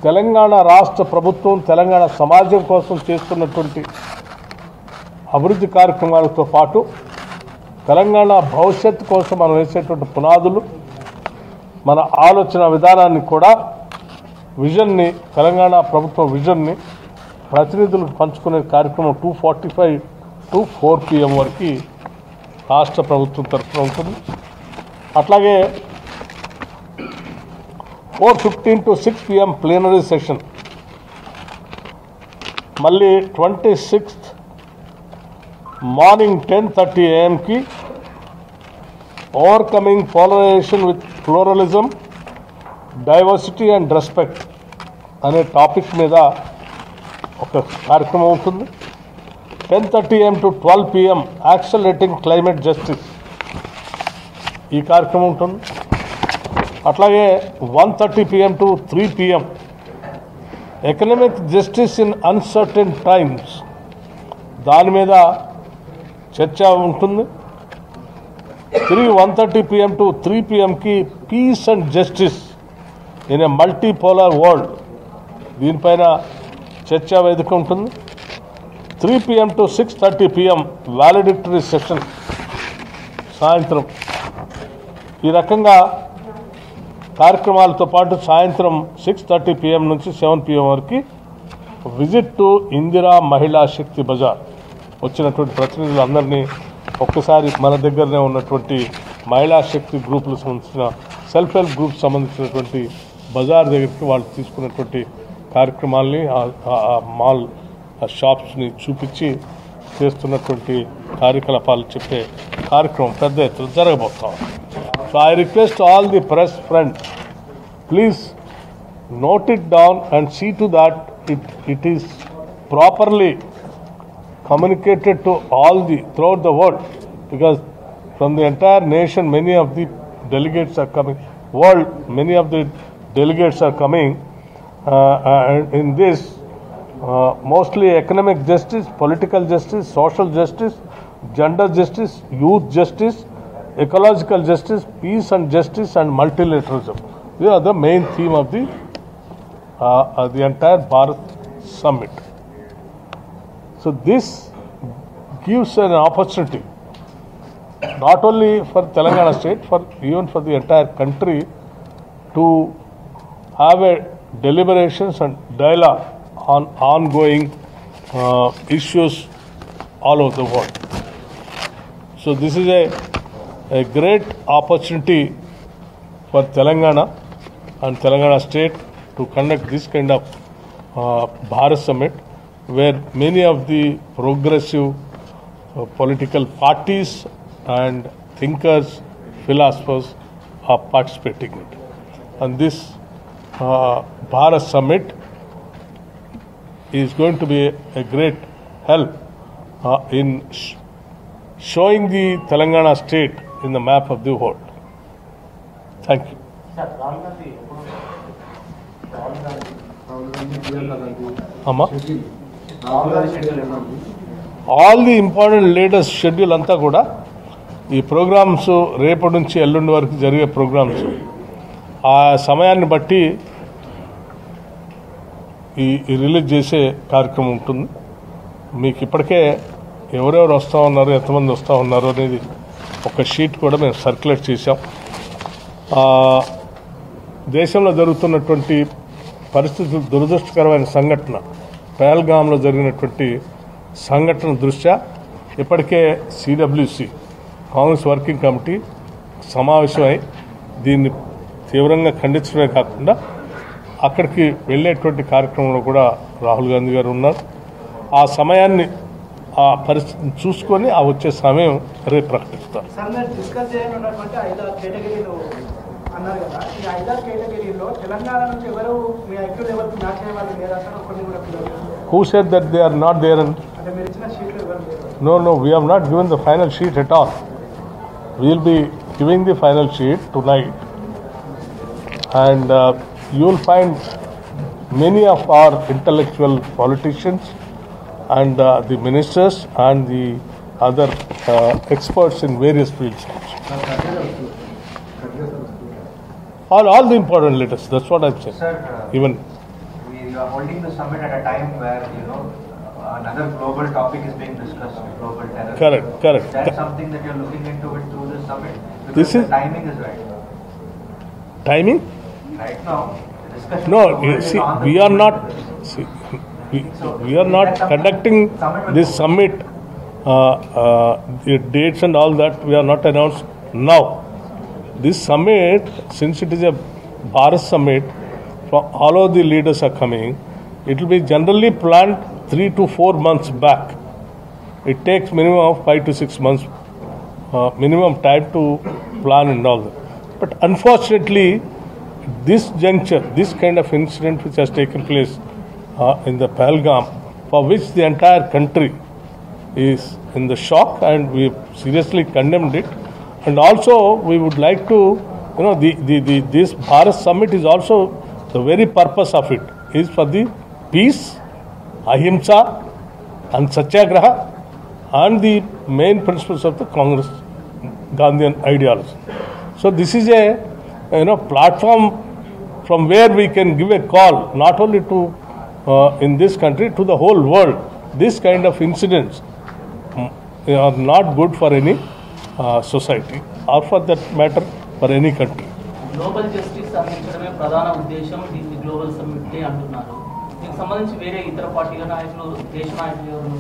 N: తెలంగాణ రాష్ట్ర ప్రభుత్వం తెలంగాణ సమాజం కోసం చేస్తున్నటువంటి అభివృద్ధి కార్యక్రమాలతో పాటు తెలంగాణ భవిష్యత్తు కోసం మనం వేసేటువంటి పునాదులు మన ఆలోచన విధానాన్ని కూడా విజన్ని తెలంగాణ ప్రభుత్వ విజన్ని ప్రతినిధులకు పంచుకునే కార్యక్రమం 2:45 టు 4 PM వరకు రాష్ట్ర ప్రభుత్వం తరఫున ఉంటుంది. అట్లాగే 4:15 to 6 PM ప్లీనరీ సెషన్. మళ్ళీ 26th morning 10:30 AM overcoming polarization with pluralism diversity and respect అనే టాపిక్ మీద ఒక కార్యక్రమం ఉంటుంది. 10:30 AM to 12 PM accelerating climate justice ఈ కార్యక్రమం ఉంటుంది. అట్లాగే 1:30 PM to 3 PM economic justice in uncertain times దాని మీద చర్చ ఉంటుంది. తిరిగి 1:30 PM to 3 PM peace and justice in a multipolar world దీనిపైన చర్చా వేదిక ఉంటుంది. 3 PM to 6:30 PM valedictory session సాయంత్రం. ఈ రకంగా కార్యక్రమాలతో పాటు సాయంత్రం 6:30 PM నుంచి 7 PM వరకు విజిట్ టు ఇందిరా మహిళా శక్తి బజార్. వచ్చినటువంటి ప్రతినిధులందరినీ ఒక్కసారి మన దగ్గరనే ఉన్నటువంటి మహిళా శక్తి గ్రూపులకు సంబంధించిన సెల్ఫ్ హెల్ప్ గ్రూప్ సంబంధించినటువంటి బజార్ దగ్గరికి వాళ్ళు తీసుకున్నటువంటి కార్యక్రమాల్ని మాల్ షాప్స్ని చూపించి చేస్తున్నటువంటి కార్యకలాపాలు చెప్పే కార్యక్రమం పెద్ద ఎత్తున జరగబోతాం. So I request all the press friends, please note it down and see to that it is properly communicated to all throughout the world, because from the entire nation many of the delegates are coming. Many of the delegates are coming in this mostly economic justice, political justice, social justice, gender justice, youth justice, ecological justice, peace and justice, and multilateralism. These are the main theme of the entire Bharat Summit. So this gives an opportunity not only for Telangana state, even for the entire country to have a deliberations and dialogue on ongoing issues all over the world. So this is a great opportunity for Telangana and Telangana state to conduct this kind of Bharat Summit, where many of the progressive political parties and thinkers, philosophers are participating in it. And this Bharat Summit is going to be a great help in showing the Telangana state in the map of the world. Thank you. Amma? All the important leaders schedule anta kuda ఈ programmes రేపటి నుంచి ఎల్లుండి వరకు జరిగే programmes ఆ సమయాన్ని బట్టి ఈ రిలీజ్ చేసే కార్యక్రమం ఉంటుంది. మీకు ఇప్పటికే ఎవరెవరు వస్తూ ఉన్నారు, ఎంతమంది వస్తూ ఉన్నారు అనేది ఒక షీట్ కూడా మేము సర్క్యులేట్ చేశాం. దేశంలో జరుగుతున్నటువంటి పరిస్థితులు దురదృష్టకరమైన సంఘటన పహల్గామ్లో జరిగినటువంటి సంఘటన దృష్ట్యా ఇప్పటికే సిడబ్ల్యూసి కాంగ్రెస్ వర్కింగ్ కమిటీ సమావేశమై దీన్ని తీవ్రంగా ఖండించడమే కాకుండా అక్కడికి వెళ్ళేటువంటి కార్యక్రమంలో కూడా రాహుల్ గాంధీ గారు ఉన్నారు. ఆ సమయాన్ని ఆ పరిస్థితిని చూసుకొని ఆ వచ్చే సమయం రేపు ప్రకటిస్తారు. Who said that they are not there? No, we have not given the final sheet at all. We will be giving the final sheet tonight, and you will find many of our intellectual politicians and the ministers and the other experts in various fields. All the important leaders. That's what I'm saying.
O: Sir,
N: even
O: we are holding the summit at a time where another global topic is being discussed, global terrorism.
N: Correct.
O: Is that something that you're looking into it through this summit? Because
N: This is
O: the timing is right.
N: Timing?
O: Right now, the discussion
N: No,
O: is already
N: see,
O: on the
N: we are not. See, we are not conducting this summit. The dates and all that we are not announced now. This summit, since it is a Bharat summit, all of the leaders are coming. It will be generally planned 3 to 4 months back. It takes minimum of 5 to 6 months minimum time to plan and all that. But unfortunately, this juncture, this kind of incident which has taken place in the Pahalgam, for which the entire country is in the shock, and we seriously condemned it. And also, we would like to, this Bharat summit is also, the very purpose of it is for the peace, ahimsa and satyagraha, and the main principles of the Congress Gandhian ideology. So this is a platform from where we can give a call not only to in this country, to the whole world. This kind of incidents are not good for any society, or for that matter for any country.
P: Global justice అందించడమే ప్రధాన ఉద్దేశం దీన్ని global summit అంటున్నారు. దీనికి సంబంధించి వేరే ఇతర పార్టీల నాయకులు, దేశ నాయకులు ఎవరు?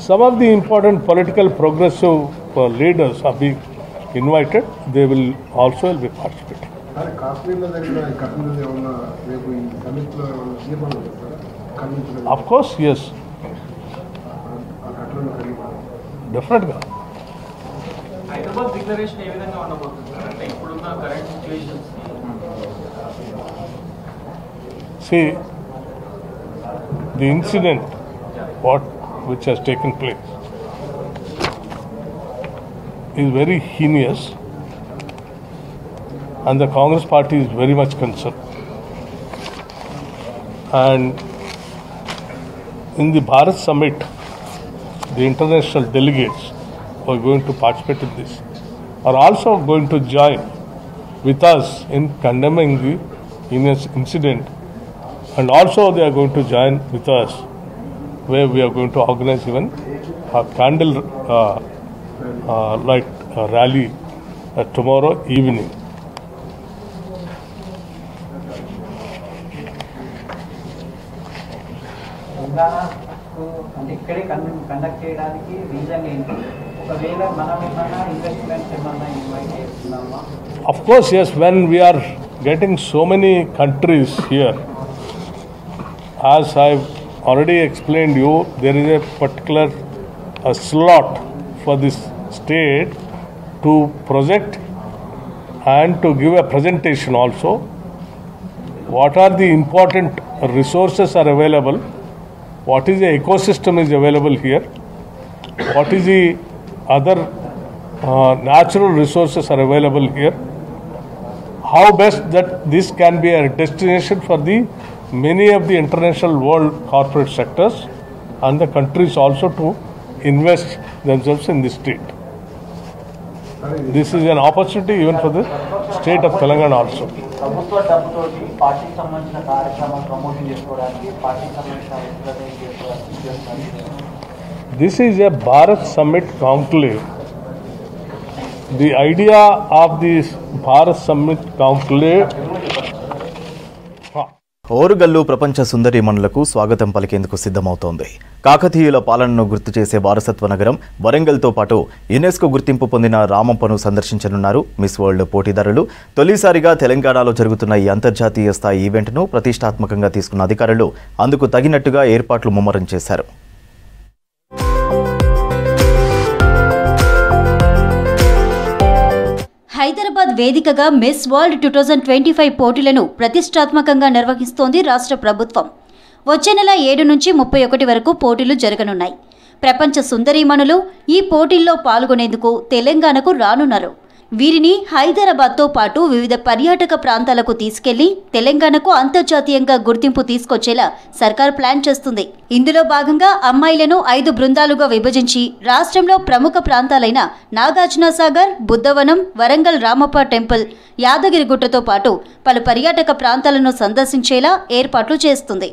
N: Some of the important political progressive leaders are being invited. They will also be participating. Of course, yes. Definitely.
P: Hyderabad declaration ఏ విధంగా ఉండబోతుంది అంటే ఇప్పుడున్న current situations?
N: See, the incident which has taken place is very heinous, and the Congress party is very much concerned. And in the Bharat summit, the international delegates who are going to participate in this are also going to join with us in condemning the heinous incident, and also they are going to join with us where we are going to organize even a candle light rally tomorrow evening.
O: తెలంగాణకు అంటే ఇక్కడే conduct చేయడానికి reason ఏంటి? ఒకవేళ మనం ఏమైనా investments ఏమైనా invite చేస్తున్నామా?
N: Of course, yes. When we are getting so many countries here, as I've already explained you, there is a particular slot for this state to project and to give a presentation also. What are the important resources are available, what is the ecosystem is available here, what is the other natural resources are available here, how best that this can be a destination for the many of the international world corporate sectors and the countries also to invest themselves in this state. This is an opportunity even for the state of Telangana also.
O: ప్రభుత్వ డబ్బుతోటి పార్టీకి సంబంధించిన కార్యక్రమాలు promotion చేసుకోవడానికి పార్టీకి సంబంధించిన చేస్తారు.
N: This is a Bharat Summit conclave. The idea of this Bharat Summit conclave.
A: Orugallu ప్రపంచ సుందరీమణులకు స్వాగతం పలికేందుకు సిద్ధమవుతోంది. కాకతీయుల పాలనను గుర్తు చేసే వారసత్వ నగరం వరంగల్తో పాటు యునెస్కో గుర్తింపు పొందిన రామప్పను సందర్శించనున్నారు మిస్ వరల్డ్ పోటీదారులు. తొలిసారిగా తెలంగాణలో జరుగుతున్న ఈ అంతర్జాతీయ స్థాయి ఈవెంట్ను ప్రతిష్టాత్మకంగా తీసుకున్న అధికారులు అందుకు తగినట్టుగా ఏర్పాట్లు ముమ్మరం చేశారు.
Q: హైదరాబాద్ వేదికగా మిస్ వరల్డ్ 2025 పోటీలను ప్రతిష్టాత్మకంగా నిర్వహిస్తోంది రాష్ట్ర ప్రభుత్వం. వచ్చే నెల 7 నుంచి 31 వరకు పోటీలు జరగనున్నాయి. ప్రపంచ సుందరీమణులు ఈ పోటీల్లో పాల్గొనేందుకు తెలంగాణకు రానున్నారు. వీరిని హైదరాబాద్తో పాటు వివిధ పర్యాటక ప్రాంతాలకు తీసుకెళ్లి తెలంగాణకు అంతర్జాతీయంగా గుర్తింపు తీసుకొచ్చేలా సర్కార్ ప్లాన్ చేస్తుంది. ఇందులో భాగంగా అమ్మాయిలను 5 బృందాలుగా విభజించి రాష్ట్రంలో ప్రముఖ ప్రాంతాలైన నాగార్జునసాగర్, బుద్ధవనం, వరంగల్ రామప్ప టెంపుల్, యాదగిరిగుట్టతో పాటు పలు పర్యాటక ప్రాంతాలను సందర్శించేలా ఏర్పాట్లు చేస్తుంది.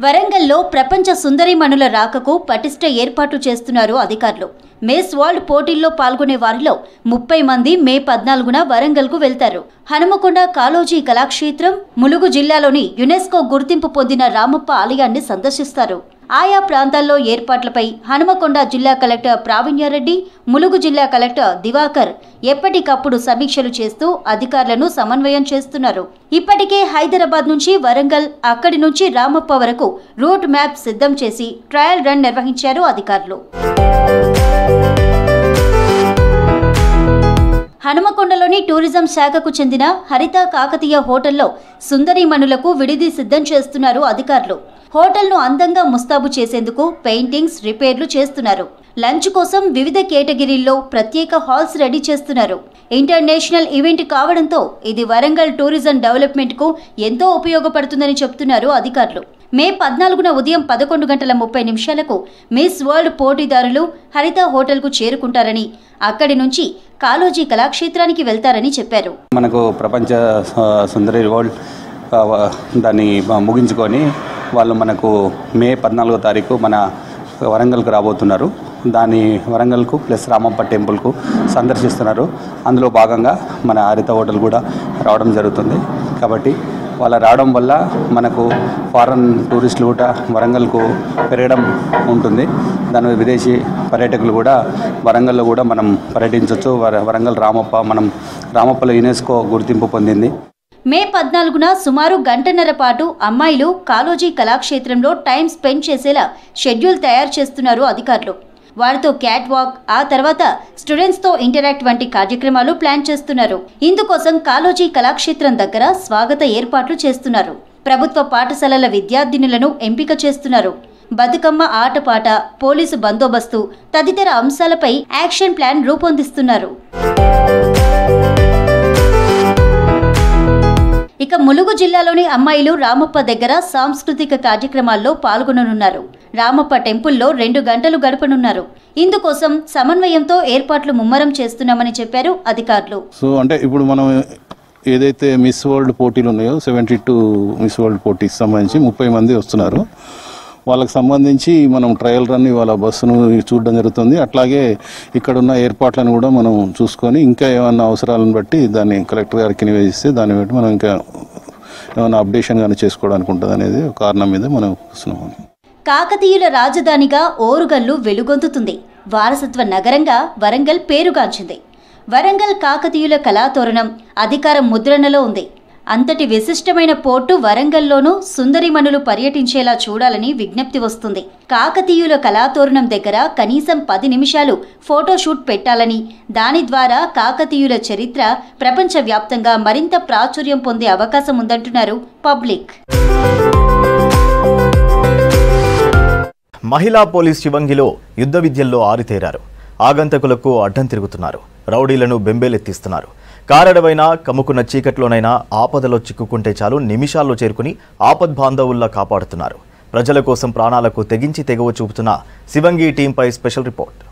Q: వరంగల్లో ప్రపంచ సుందరీమణుల రాకకు పటిష్ట ఏర్పాట్లు చేస్తున్నారు అధికారులు. మిస్ వరల్డ్ పోటీల్లో పాల్గొనే వారిలో 30 మంది మే 14న వరంగల్కు వెళ్తారు. హనుమకొండ కాళోజీ కళాక్షేత్రం, ములుగు జిల్లాలోని యునెస్కో గుర్తింపు పొందిన రామప్ప ఆలయాన్ని సందర్శిస్తారు. ఆయా ప్రాంతాల్లో ఏర్పాట్లపై హనుమకొండ జిల్లా కలెక్టర్ ప్రావీణ్యారెడ్డి, ములుగు జిల్లా కలెక్టర్ దివాకర్ ఎప్పటికప్పుడు సమీక్షలు చేస్తూ అధికారులను సమన్వయం చేస్తున్నారు. ఇప్పటికే హైదరాబాద్ నుంచి వరంగల్, అక్కడి నుంచి రామప్ప వరకు రూట్ మ్యాప్ సిద్ధం చేసి ట్రయల్ రన్ నిర్వహించారు అధికారులు. హనుమకొండలోని టూరిజం శాఖకు చెందిన హరిత కాకతీయ హోటల్లో సుందరీమణులకు విడిది సిద్ధం చేస్తున్నారు అధికారులు. హోటల్ను అందంగా ముస్తాబు చేసేందుకు పెయింటింగ్స్, రిపేర్లు చేస్తున్నారు. లంచ్ కోసం వివిధ కేటగిరీల్లో ప్రత్యేక హాల్స్ రెడీ చేస్తున్నారు. ఇంటర్నేషనల్ ఈవెంట్ కావడంతో ఇది వరంగల్ టూరిజం డెవలప్మెంట్కు ఎంతో ఉపయోగపడుతుందని చెప్తున్నారు అధికారులు. మే 14న ఉదయం 11:30 మిస్ వరల్డ్ పోటీదారులు హరిత హోటల్కు చేరుకుంటారని, అక్కడి నుంచి కాళోజీ కళాక్షేత్రానికి వెళ్తారని చెప్పారు.
R: మనకు ప్రపంచ సుందరి వరల్డ్ దాన్ని ముగించుకొని వాళ్ళు మనకు మే 14వ తారీఖు మన వరంగల్కు రాబోతున్నారు. దాని వరంగల్కు ప్లస్ రామప్ప టెంపుల్కు సందర్శిస్తున్నారు. అందులో భాగంగా మన హరిత హోటల్ కూడా రావడం జరుగుతుంది. కాబట్టి వాళ్ళ రావడం వల్ల మనకు ఫారెన్ టూరిస్టులు కూడా వరంగల్కు పెరగడం ఉంటుంది. దాని విదేశీ పర్యాటకులు కూడా వరంగల్లో కూడా మనం పర్యటించవచ్చు. వరంగల్ రామప్పలో యునెస్కో గుర్తింపు పొందింది.
Q: మే 14న సుమారు గంటన్నర పాటు అమ్మాయిలు కాళోజీ కళాక్షేత్రంలో టైం స్పెండ్ చేసేలా షెడ్యూల్ తయారు చేస్తున్నారు అధికారులు. వారితో క్యాట్ వాక్, ఆ తర్వాత స్టూడెంట్స్తో ఇంటరాక్ట్ వంటి కార్యక్రమాలు ప్లాన్ చేస్తున్నారు. ఇందుకోసం కాళోజీ కళాక్షేత్రం దగ్గర స్వాగత ఏర్పాట్లు చేస్తున్నారు. ప్రభుత్వ పాఠశాలల విద్యార్థినులను ఎంపిక చేస్తున్నారు. బతుకమ్మ ఆటపాట, పోలీసు బందోబస్తు తదితర అంశాలపై యాక్షన్ ప్లాన్ రూపొందిస్తున్నారు. ఇక ములుగు జిల్లాలోని అమ్మాయిలు రామప్ప దగ్గర సాంస్కృతిక కార్యక్రమాల్లో పాల్గొననున్నారు. రామప్ప టెంపుల్లో 2 గంటలు గడపనున్నారు. ఇందుకోసం సమన్వయంతో ఏర్పాట్లు ముమ్మరం చేస్తున్నామని చెప్పారు అధికారులు.
S: సో అంటే ఇప్పుడు మనం ఏదైతే మిస్ వరల్డ్ పోటీలు ఉన్నాయో 72 మిస్ వరల్డ్ పోటీకి సంబంధించి 30 మంది వస్తున్నారు. వాళ్ళకి సంబంధించి మనం ట్రయల్ రన్ వాళ్ళ బస్సును చూడడం జరుగుతుంది. అట్లాగే ఇక్కడున్న ఏర్పాట్లను కూడా మనం చూసుకొని ఇంకా ఏమన్నా అవసరాలను బట్టి దాన్ని కలెక్టర్ గారికి నివేదిస్తే దాన్ని బట్టి మనం ఇంకా ఏమైనా అప్డేషన్ కానీ చేసుకోవడానికి ఉంటుంది అనేది కారణం మీద మనం చూస్తున్నాం.
Q: కాకతీయుల రాజధానిగా ఓరుగల్లు వెలుగొందుతుంది. వారసత్వ నగరంగా వరంగల్ పేరుగాంచింది. వరంగల్ కాకతీయుల కళాతోరణం అధికార ముద్రణలో ఉంది. అంతటి విశిష్టమైన పోర్టు వరంగల్లోనూ సుందరిమణులు పర్యటించేలా చూడాలని విజ్ఞప్తి వస్తుంది. కాకతీయుల కళాతోరణం దగ్గర కనీసం 10 నిమిషాలు ఫోటోషూట్ పెట్టాలని, దాని ద్వారా కాకతీయుల చరిత్ర ప్రపంచవ్యాప్తంగా మరింత ప్రాచుర్యం పొందే అవకాశం ఉందంటున్నారు పబ్లిక్.
A: మహిళా పోలీస్ శివంగిలో యుద్ధ విద్యల్లో ఆరితేరారు. ఆగంతకులకు అడ్డం తిరుగుతున్నారు. రౌడీలను బెంబేలెత్తిస్తున్నారు. కారడవైనా కమ్ముకున్న చీకట్లోనైనా ఆపదలో చిక్కుకుంటే చాలు నిమిషాల్లో చేరుకుని ఆపద్బాంధవుల్లా కాపాడుతున్నారు. ప్రజల కోసం ప్రాణాలకు తెగించి తెగువ చూపుతున్న శివంగి టీంపై స్పెషల్ రిపోర్ట్.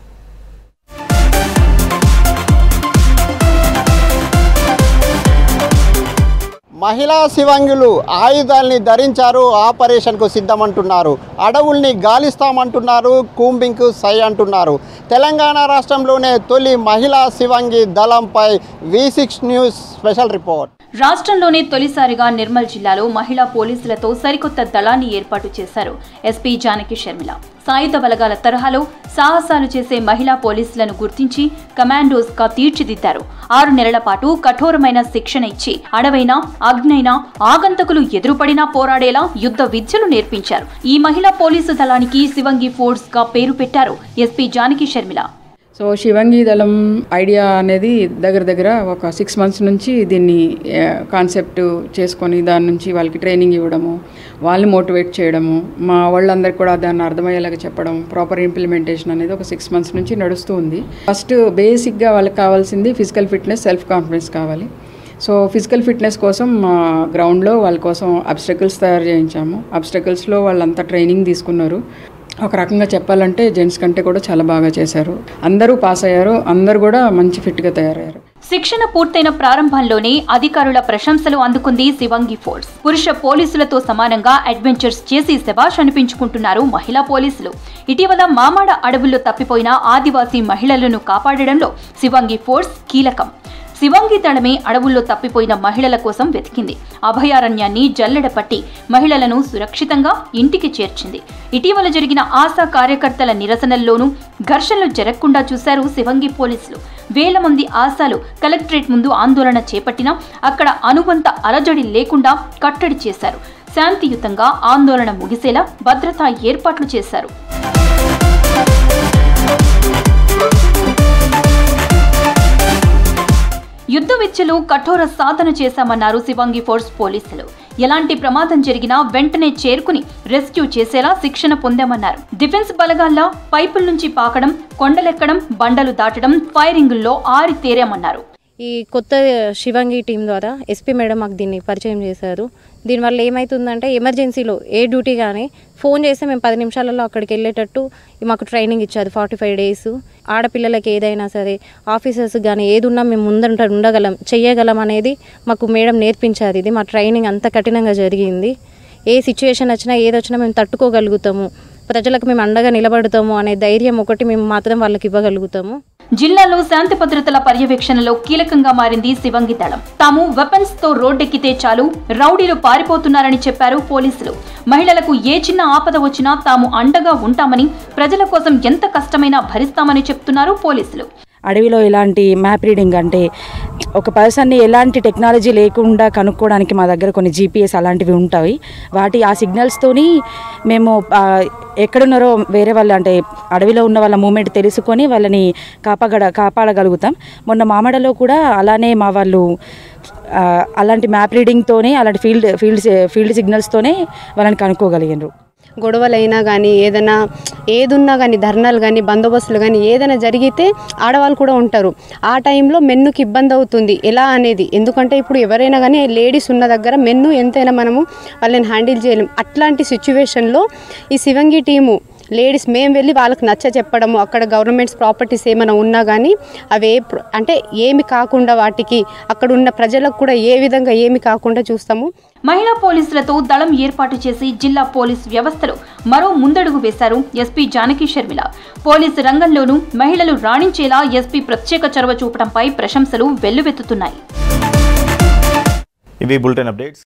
T: మహిళా శివంగులు ఆయుధాల్ని ధరించారు, ఆపరేషన్కు సిద్ధమంటున్నారు. అడవుల్ని గాలిస్తామంటున్నారు, కూంబింగ్కు సై అంటున్నారు. తెలంగాణ రాష్ట్రంలోనే తొలి మహిళా శివంగి దళంపై V6 న్యూస్ స్పెషల్ రిపోర్ట్.
C: రాష్ట్రంలోనే తొలిసారిగా నిర్మల్ జిల్లాలో మహిళా పోలీసులతో సరికొత్త దళాన్ని ఏర్పాటు చేశారు ఎస్పీ జానకి షర్మిల. సాయుధ బలగాల తరహాలో సాహసాలు చేసే మహిళా పోలీసులను గుర్తించి కమాండోస్ గా తీర్చిదిద్దారు. 6 నెలల పాటు కఠోరమైన శిక్షణ ఇచ్చి అడవైనా అగ్నైనా ఆగంతకులు ఎదురుపడినా పోరాడేలా యుద్ధ విద్యలు నేర్పించారు. ఈ మహిళా పోలీసు దళానికి శివంగి ఫోర్స్ గా పేరు పెట్టారు ఎస్పీ జానకి షర్మిల.
U: సో శివంగి దళం ఐడియా అనేది దగ్గర ఒక 6 months నుంచి దీన్ని కాన్సెప్ట్ చేసుకొని దాని నుంచి వాళ్ళకి ట్రైనింగ్ ఇవ్వడము, వాళ్ళని మోటివేట్ చేయడము, మా వాళ్ళందరికీ కూడా దాన్ని అర్థమయ్యేలాగా చెప్పడం, ప్రాపర్ ఇంప్లిమెంటేషన్ అనేది ఒక 6 months నుంచి నడుస్తూ ఉంది. ఫస్ట్ బేసిక్గా వాళ్ళకి కావాల్సింది ఫిజికల్ ఫిట్నెస్, సెల్ఫ్ కాన్ఫిడెన్స్ కావాలి. సో ఫిజికల్ ఫిట్నెస్ కోసం మా గ్రౌండ్లో వాళ్ళ కోసం అబ్స్టకల్స్ తయారు చేయించాము. అబ్స్టకల్స్లో వాళ్ళంతా ట్రైనింగ్ తీసుకున్నారు. ఒక రకంగా చెప్పాలంటే జెంట్స్ కంటే కూడా చాలా బాగా చేశారు. అందరూ పాస్ అయ్యారు. అందరూ కూడా మంచి ఫిట్గా తయారయ్యారు.
C: శిక్షణ పూర్తయిన ప్రారంభంలోనే అధికారుల ప్రశంసలు అందుకుంది శివంగి ఫోర్స్. పురుష పోలీసులతో సమానంగా అడ్వెంచర్స్ చేసి శభాష్ అనిపించుకుంటున్నారు మహిళా పోలీసులు. ఇటీవల మామాడ అడవుల్లో తప్పిపోయిన ఆదివాసీ మహిళలను కాపాడడంలో శివంగి ఫోర్స్ కీలకం. శివంగి దళమే అడవుల్లో తప్పిపోయిన మహిళల కోసం వెతికింది. అభయారణ్యాన్ని జల్లెడపట్టి మహిళలను సురక్షితంగా ఇంటికి చేర్చింది. ఇటీవల జరిగిన ఆశా కార్యకర్తల నిరసనల్లోనూ ఘర్షణలు జరగకుండా చూశారు శివంగి పోలీసులు. వేల మంది ఆశాలు కలెక్టరేట్ ముందు ఆందోళన చేపట్టినా అక్కడ అనుబంధ అలజడి లేకుండా కట్టడి చేశారు. శాంతియుతంగా ఆందోళన ముగిసేలా భద్రతా ఏర్పాట్లు చేశారు. యుద్ధ విద్యలో కఠోర సాధన చేశామన్నారు శివంగి ఫోర్స్ పోలీసులు. ఎలాంటి ప్రమాదం జరిగినా వెంటనే చేరుకుని రెస్క్యూ చేసేలా శిక్షణ పొందామన్నారు. డిఫెన్స్ బలగాల్లో పైపుల నుంచి పాకడం, కొండలెక్కడం, బండలు దాటడం, ఫైరింగుల్లో ఆరితేరామన్నారు.
V: ఈ కొత్త శివంగి టీం ద్వారా ఎస్పీ మేడం మాకు దీన్ని పరిచయం చేశారు. దీనివల్ల ఏమవుతుందంటే ఎమర్జెన్సీలో ఏ డ్యూటీ కానీ ఫోన్ చేస్తే మేము 10 నిమిషాలలో అక్కడికి వెళ్ళేటట్టు మాకు ట్రైనింగ్ ఇచ్చారు. 45 days. ఆడపిల్లలకి ఏదైనా సరే ఆఫీసర్స్ కానీ ఏది ఉన్నా మేము ముందంట ఉండగలం, చెయ్యగలం అనేది మాకు మేడం నేర్పించారు. ఇది మా ట్రైనింగ్ అంత కఠినంగా జరిగింది. ఏ సిచ్యువేషన్ వచ్చినా ఏదొచ్చినా మేము తట్టుకోగలుగుతాము, ప్రజలకు మేము అండగా నిలబడతాము అనే ధైర్యం ఒకటి మేము మాత్రం వాళ్ళకి ఇవ్వగలుగుతాము.
C: జిల్లాలో శాంతి భద్రతల పర్యవేక్షణలో కీలకంగా మారింది శివంగి దళం. తాము వెపన్స్ తో రోడ్డెక్కితే చాలు రౌడీలు పారిపోతున్నారని చెప్పారు పోలీసులు. మహిళలకు ఏ చిన్న ఆపద వచ్చినా తాము అండగా ఉంటామని, ప్రజల కోసం ఎంత కష్టమైనా భరిస్తామని చెప్తున్నారు పోలీసులు.
W: అడవిలో ఎలాంటి మ్యాప్ రీడింగ్ అంటే ఒక పర్సన్ని ఎలాంటి టెక్నాలజీ లేకుండా కనుక్కోవడానికి మా దగ్గర కొన్ని GPS అలాంటివి ఉంటాయి. ఆ సిగ్నల్స్తోని మేము ఎక్కడున్నారో వేరే వాళ్ళు అంటే అడవిలో ఉన్న వాళ్ళ మూమెంట్ తెలుసుకొని వాళ్ళని కాపాడగలుగుతాం. మొన్న మామడలో కూడా అలానే మా వాళ్ళు అలాంటి మ్యాప్ రీడింగ్తోనే అలాంటి ఫీల్డ్ సిగ్నల్స్తోనే వాళ్ళని కనుక్కోగలిగినారు.
X: గొడవలైనా కానీ ఏదున్నా కానీ ధర్నాలు కానీ బందోబస్తులు కానీ ఏదైనా జరిగితే ఆడవాళ్ళు కూడా ఉంటారు. ఆ టైంలో మెన్నుకి ఇబ్బంది అవుతుంది ఎలా అనేది. ఎందుకంటే ఇప్పుడు ఎవరైనా కానీ లేడీస్ ఉన్న దగ్గర మెన్ను ఎంతైనా మనము వాళ్ళని హ్యాండిల్ చేయలేం. అట్లాంటి సిచ్యువేషన్లో ఈ శివంగి టీము లేడీస్ మేము వెళ్ళి వాళ్ళకి నచ్చ చెప్పడము, అక్కడ గవర్నమెంట్స్ ప్రాపర్టీస్ ఏమైనా ఉన్నా కానీ అవి అంటే ఏమి కాకుండా వాటికి అక్కడ ఉన్న ప్రజలకు కూడా ఏ విధంగా ఏమి కాకుండా చూస్తాము.
C: మహిళా పోలీసులతో దళం ఏర్పాటు చేసి జిల్లా పోలీస్ వ్యవస్థలో మరో ముందడుగు వేశారు ఎస్పీ జానకి షర్మిల. పోలీసు రంగంలోనూ మహిళలు రాణించేలా ఎస్పీ ప్రత్యేక చొరవ చూపడంపై ప్రశంసలు వెల్లువెత్తుతున్నాయి.
A: ఇవి బులెటిన్ అప్డేట్స్.